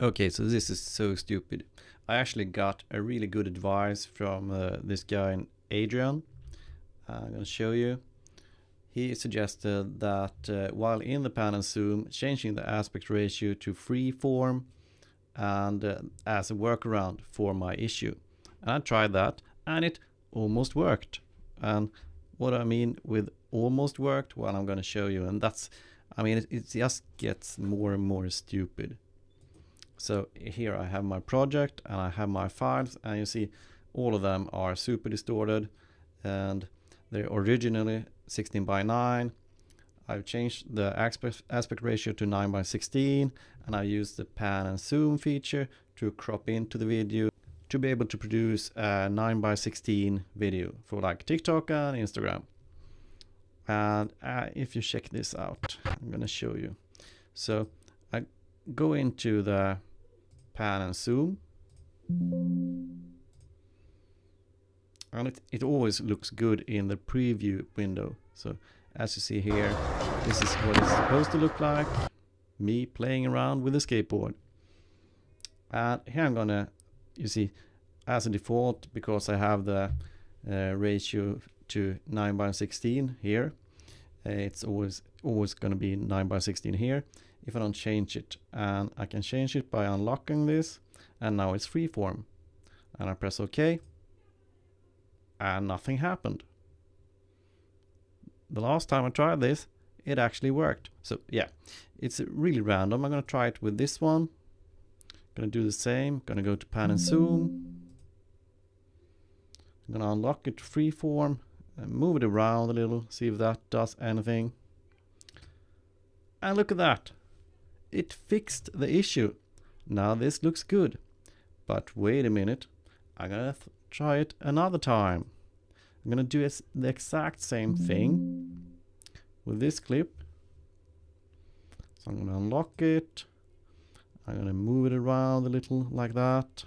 Okay, so this is so stupid. I actually got a really good advice from this guy, Adrian. I'm going to show you. He suggested that while in the pan and zoom, changing the aspect ratio to freeform and as a workaround for my issue. And I tried that and it almost worked. And what I mean with almost worked, well, I'm going to show you. And that's, I mean, it just gets more and more stupid. So here I have my project and I have my files, and you see all of them are super distorted, and they're originally 16 by 9. I've changed the aspect ratio to 9 by 16, and I used the pan and zoom feature to crop into the video to be able to produce a 9 by 16 video for like TikTok and Instagram. And if you check this out, I'm gonna show you. So I go into the pan and zoom, and it always looks good in the preview window. So as you see here, this is what it's supposed to look like, me playing around with a skateboard. And here I'm gonna, you see, as a default, because I have the ratio to 9 by 16 here, it's always gonna be 9 by 16 here if I don't change it. And I can change it by unlocking this, and now it's freeform. And I press OK, and nothing happened. The last time I tried this, it actually worked. So yeah, it's really random. I'm gonna try it with this one. Gonna do the same. Gonna go to pan and zoom. I'm gonna unlock it to freeform and move it around a little, see if that does anything. And look at that. It fixed the issue. Now this looks good. But wait a minute. I'm gonna try it another time. I'm gonna do the exact same thing with this clip. So I'm gonna unlock it. I'm gonna move it around a little like that.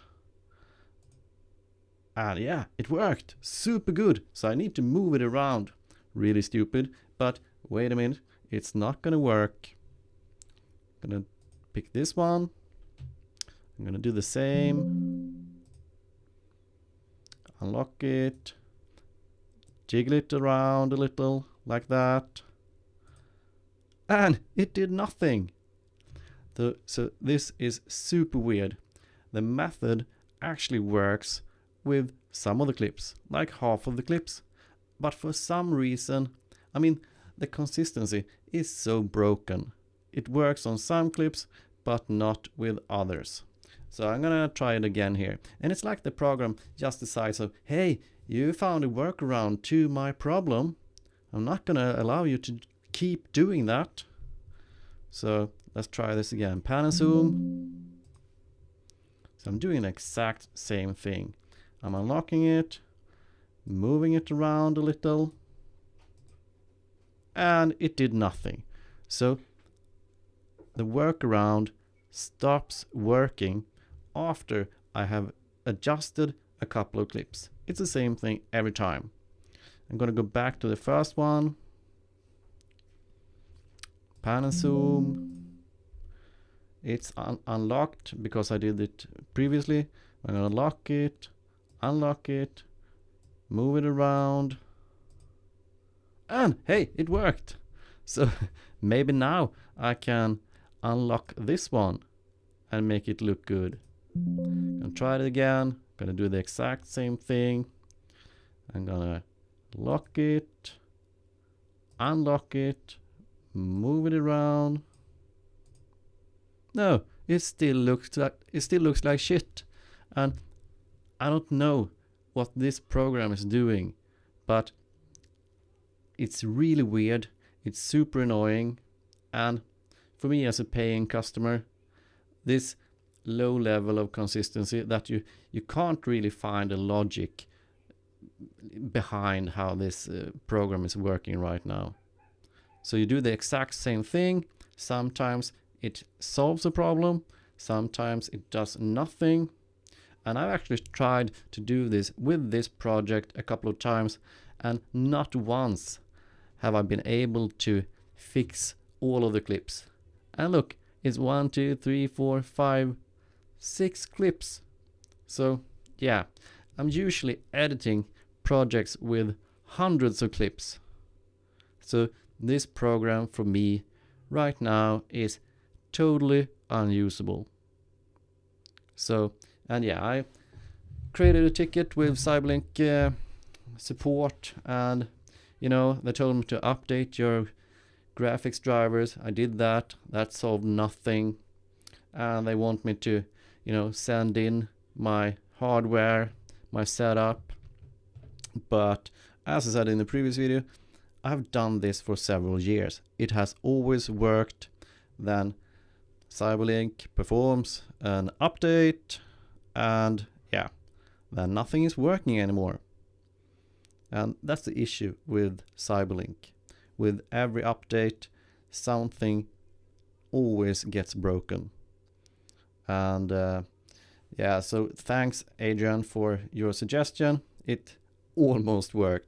And yeah, it worked. Super good. So I need to move it around. Really stupid. But wait a minute. It's not gonna work. I'm gonna pick this one. I'm gonna do the same. Unlock it. Jiggle it around a little like that. And it did nothing. So this is super weird. The method actually works with some of the clips, like half of the clips. But for some reason, I mean, the consistency is so broken. It works on some clips, but not with others. So I'm gonna try it again here. And it's like the program just decides, so, hey, you found a workaround to my problem. I'm not gonna allow you to keep doing that. So let's try this again. Pan and zoom. So I'm doing the exact same thing. I'm unlocking it, moving it around a little, and it did nothing. So the workaround stops working after I have adjusted a couple of clips. It's the same thing every time. I'm going to go back to the first one. Pan and zoom. It's unlocked because I did it previously. I'm going to lock it, unlock it, move it around. And hey, it worked. So maybe now I can unlock this one and make it look good. I'm gonna try it again. Gonna do the exact same thing. I'm gonna lock it, unlock it, move it around. No, it still looks like shit. And I don't know what this program is doing, but it's really weird. It's super annoying. And for me as a paying customer, this low level of consistency that you can't really find a logic behind how this program is working right now. So you do the exact same thing. Sometimes it solves a problem. Sometimes it does nothing. And I've actually tried to do this with this project a couple of times, and not once have I been able to fix all of the clips. And look, it's 1, 2, 3, 4, 5, 6 clips. So yeah, I'm usually editing projects with hundreds of clips. So this program for me right now is totally unusable. So, and yeah, I created a ticket with Cyberlink support, and you know, they told me to update your graphics drivers. I did that. That solved nothing. And they want me to, you know, send in my hardware, my setup. But as I said in the previous video, I've done this for several years. It has always worked. Then Cyberlink performs an update, and yeah, then nothing is working anymore. And that's the issue with Cyberlink. With every update, something always gets broken. And yeah, so thanks Adrian for your suggestion. It almost worked.